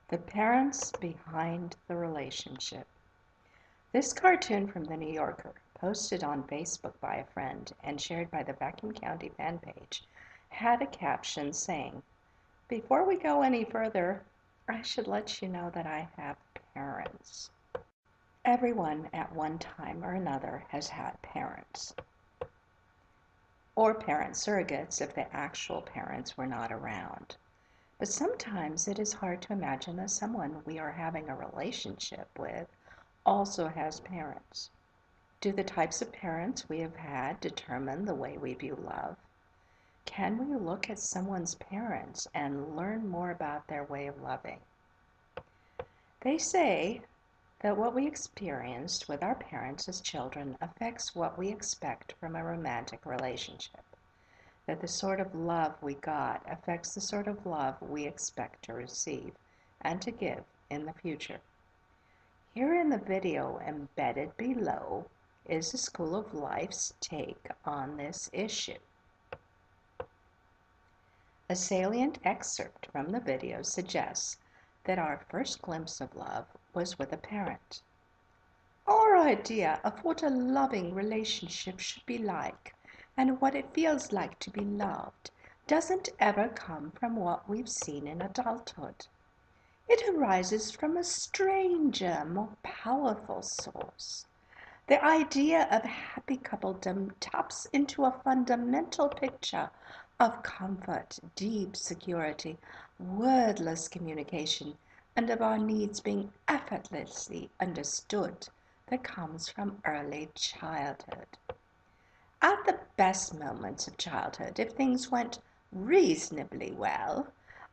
The parents behind the relationship. This cartoon from the New Yorker, posted on Facebook by a friend and shared by the Vacuum County fan page, had a caption saying, "Before we go any further, I should let you know that I have parents." Everyone at one time or another has had parents, or parent surrogates if the actual parents were not around. But sometimes it is hard to imagine that someone we are having a relationship with also has parents. Do the types of parents we have had determine the way we view love? Can we look at someone's parents and learn more about their way of loving? They say that what we experienced with our parents as children affects what we expect from a romantic relationship. That the sort of love we got affects the sort of love we expect to receive and to give in the future. Here in the video embedded below is the School of Life's take on this issue. A salient excerpt from the video suggests that our first glimpse of love was with a parent. Our idea of what a loving relationship should be like and what it feels like to be loved doesn't ever come from what we've seen in adulthood. It arises from a stranger, more powerful source. The idea of happy coupledom taps into a fundamental picture of comfort, deep security, wordless communication, and of our needs being effortlessly understood that comes from early childhood. At the best moments of childhood, if things went reasonably well,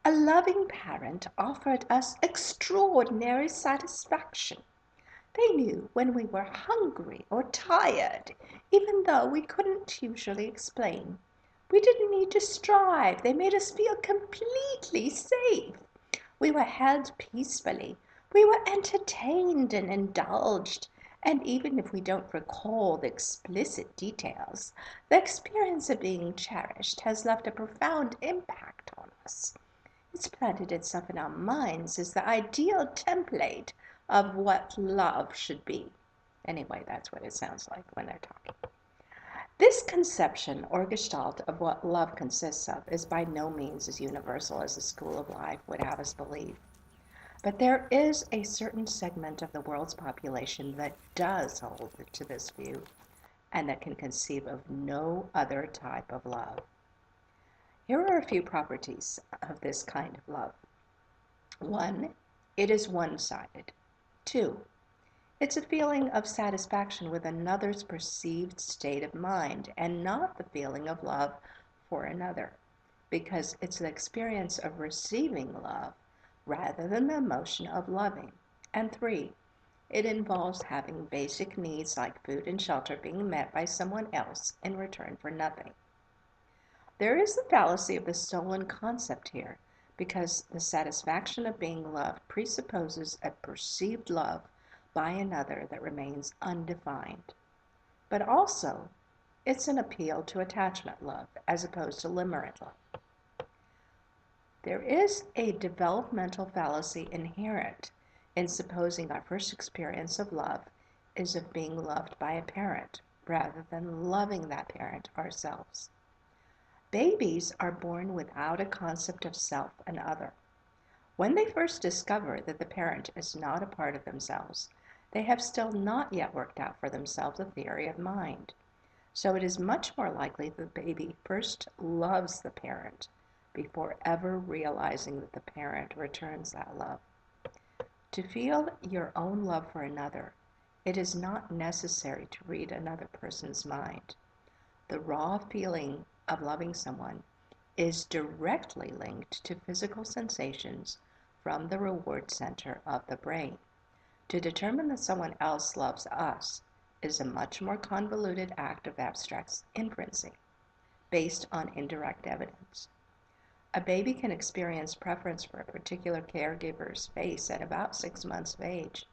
a loving parent offered us extraordinary satisfaction. They knew when we were hungry or tired, even though we couldn't usually explain. We didn't need to strive. They made us feel completely safe. We were held peacefully. We were entertained and indulged. And even if we don't recall the explicit details, the experience of being cherished has left a profound impact on us. It's planted itself in our minds as the ideal template of what love should be. Anyway, that's what it sounds like when they're talking. This conception or gestalt of what love consists of is by no means as universal as the School of Life would have us believe. But there is a certain segment of the world's population that does hold to this view and that can conceive of no other type of love. Here are a few properties of this kind of love. 1. It is one-sided. 2. It's a feeling of satisfaction with another's perceived state of mind and not the feeling of love for another, because it's the experience of receiving love rather than the emotion of loving. And 3. It involves having basic needs like food and shelter being met by someone else in return for nothing. There is the fallacy of the stolen concept here, because the satisfaction of being loved presupposes a perceived love by another that remains undefined. But also, it's an appeal to attachment love as opposed to limerent love. There is a developmental fallacy inherent in supposing our first experience of love is of being loved by a parent rather than loving that parent ourselves. Babies are born without a concept of self and other. When they first discover that the parent is not a part of themselves, they have still not yet worked out for themselves a theory of mind. So it is much more likely the baby first loves the parent before ever realizing that the parent returns that love. To feel your own love for another, it is not necessary to read another person's mind. The raw feeling of loving someone is directly linked to physical sensations from the reward center of the brain. To determine that someone else loves us is a much more convoluted act of abstract inferencing, based on indirect evidence. A baby can experience preference for a particular caregiver's face at about 6 months of age.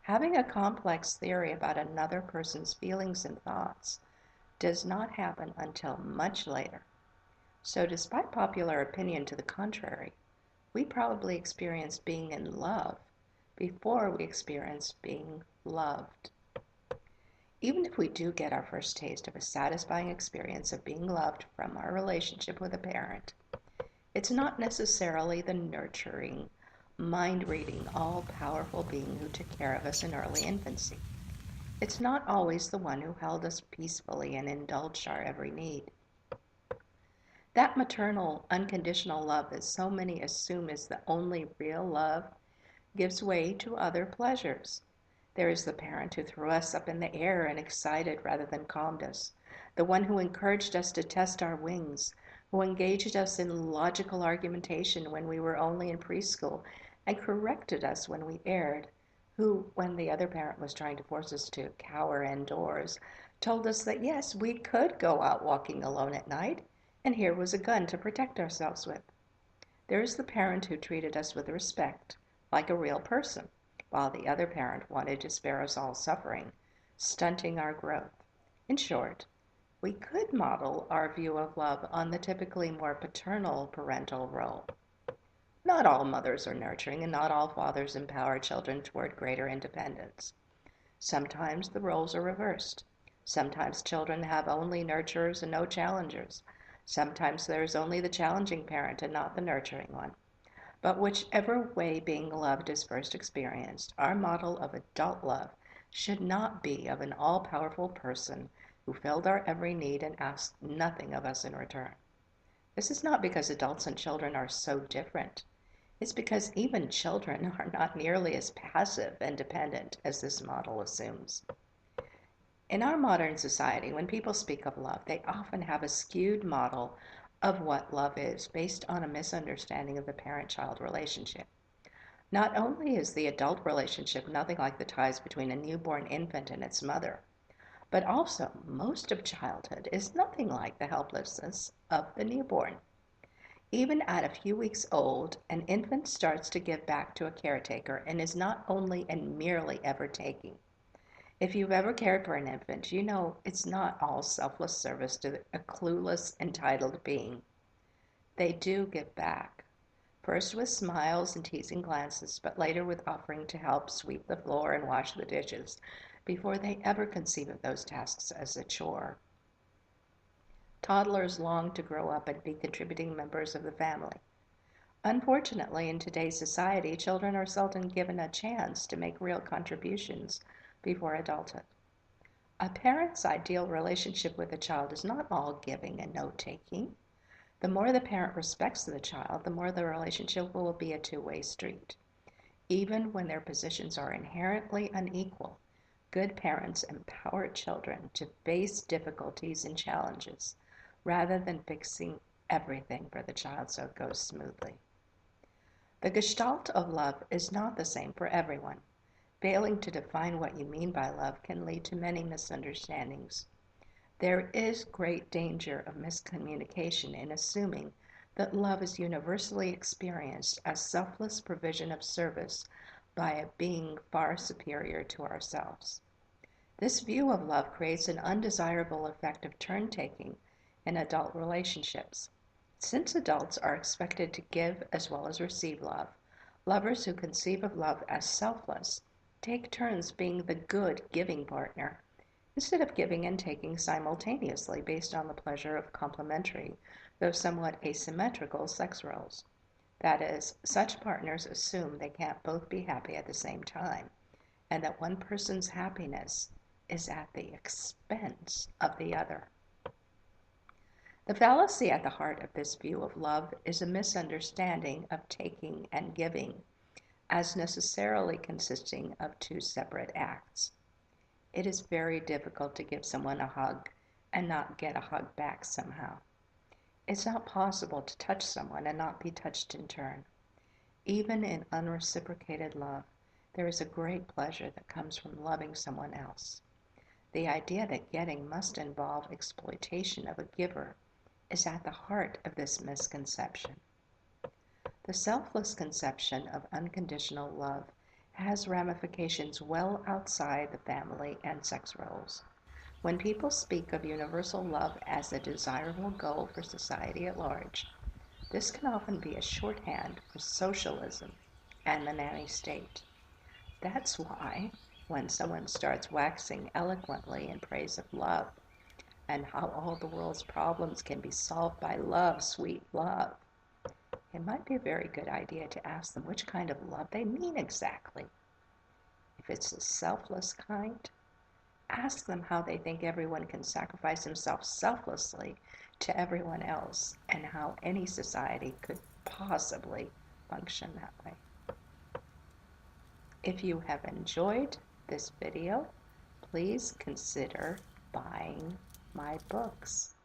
Having a complex theory about another person's feelings and thoughts does not happen until much later. So despite popular opinion to the contrary, we probably experience being in love before we experience being loved. Even if we do get our first taste of a satisfying experience of being loved from our relationship with a parent, it's not necessarily the nurturing, mind-reading, all-powerful being who took care of us in early infancy. It's not always the one who held us peacefully and indulged our every need. That maternal, unconditional love that so many assume is the only real love gives way to other pleasures. There is the parent who threw us up in the air and excited rather than calmed us, the one who encouraged us to test our wings, who engaged us in logical argumentation when we were only in preschool, and corrected us when we erred, who, when the other parent was trying to force us to cower indoors, told us that yes, we could go out walking alone at night, and here was a gun to protect ourselves with. There is the parent who treated us with respect, like a real person, while the other parent wanted to spare us all suffering, stunting our growth. In short, we could model our view of love on the typically more paternal parental role. Not all mothers are nurturing, and not all fathers empower children toward greater independence. Sometimes the roles are reversed. Sometimes children have only nurturers and no challengers. Sometimes there is only the challenging parent and not the nurturing one. But whichever way being loved is first experienced, our model of adult love should not be of an all-powerful person who filled our every need and asked nothing of us in return. This is not because adults and children are so different. It's because even children are not nearly as passive and dependent as this model assumes. In our modern society, when people speak of love, they often have a skewed model of what love is based on a misunderstanding of the parent-child relationship. Not only is the adult relationship nothing like the ties between a newborn infant and its mother, but also most of childhood is nothing like the helplessness of the newborn. Even at a few weeks old, an infant starts to give back to a caretaker and is not only and merely ever taking. If you've ever cared for an infant, you know it's not all selfless service to a clueless, entitled being. They do give back, first with smiles and teasing glances, but later with offering to help sweep the floor and wash the dishes, before they ever conceive of those tasks as a chore. Toddlers long to grow up and be contributing members of the family. Unfortunately, in today's society, children are seldom given a chance to make real contributions before adulthood. A parent's ideal relationship with a child is not all giving and no taking. The more the parent respects the child, the more the relationship will be a two-way street. Even when their positions are inherently unequal, good parents empower children to face difficulties and challenges rather than fixing everything for the child so it goes smoothly. The gestalt of love is not the same for everyone. Failing to define what you mean by love can lead to many misunderstandings. There is great danger of miscommunication in assuming that love is universally experienced as selfless provision of service by a being far superior to ourselves. This view of love creates an undesirable effect of turn-taking in adult relationships. Since adults are expected to give as well as receive love, lovers who conceive of love as selfless take turns being the good giving partner instead of giving and taking simultaneously based on the pleasure of complementary, though somewhat asymmetrical, sex roles. That is, such partners assume they can't both be happy at the same time, and that one person's happiness is at the expense of the other. The fallacy at the heart of this view of love is a misunderstanding of taking and giving as necessarily consisting of two separate acts. It is very difficult to give someone a hug and not get a hug back somehow. It's not possible to touch someone and not be touched in turn. Even in unreciprocated love, there is a great pleasure that comes from loving someone else. The idea that getting must involve exploitation of a giver is at the heart of this misconception. The selfless conception of unconditional love has ramifications well outside the family and sex roles. When people speak of universal love as a desirable goal for society at large, This can often be a shorthand for socialism and the nanny state. That's why when someone starts waxing eloquently in praise of love and how all the world's problems can be solved by love, sweet love, it might be a very good idea to ask them which kind of love they mean exactly. If it's the selfless kind, ask them how they think everyone can sacrifice himself selflessly to everyone else and how any society could possibly function that way. If you have enjoyed this video, please consider buying my books.